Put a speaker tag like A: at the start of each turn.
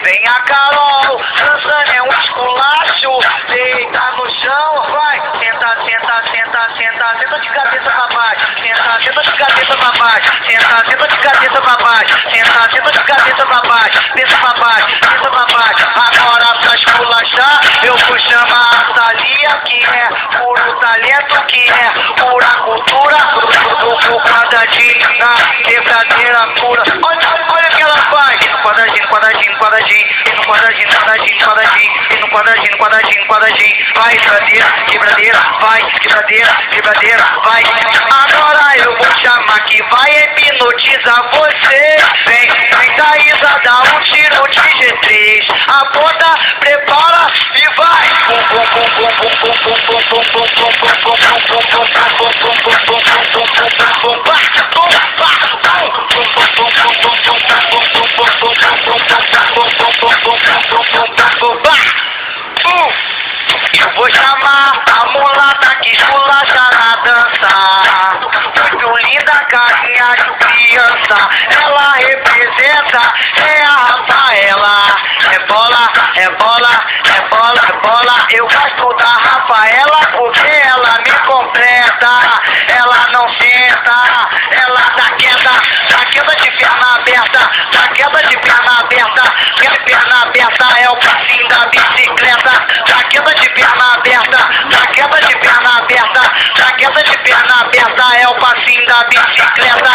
A: Vem a Carol, dançando é um esculacho. Deita no chão, vai. Senta, senta, senta, senta. Senta de cabeça pra baixo. Senta, senta de cabeça pra baixo. Senta, senta de cabeça pra baixo. Senta, senta de cabeça pra baixo. Pensa pra baixo, pensa pra baixo. Agora pra esculachar, eu vou chamar a Thalia, que é puro talento, que é pura cultura. Do quadradinho na verdadeira cura. Olha o que ela faz. Quadradinho, quadradinho, quadradinho. E no quadradinho, quadradinho, quadradinho. E no quadradinho, quadradinho, quadradinho. Vai, quebradeira, quebradeira. Vai, quebradeira, quebradeira. Vai. Agora eu vou chamar que vai hipnotizar você. Vem, vem Thaísa, dá um tiro de G3. Aponta, prepara e vai. Bum, bum, bum, bum, bum, bum, bum, bum, bum, bum, bum, bum, bum, eu vou chamar a mulata que esculacha na dança. Muito linda, carinha de criança. Ela representa, é a Rafaela. É bola, é bola, é bola, é bola. Eu gosto da Rafaela porque ela me completa. Ela não senta, ela dá queda de perna aberta, dá queda de perna aberta. Perna aberta é o passinho da bicicleta. Dá queda de perna aberta, dá queda de perna aberta, dá queda de perna aberta é o passinho da bicicleta.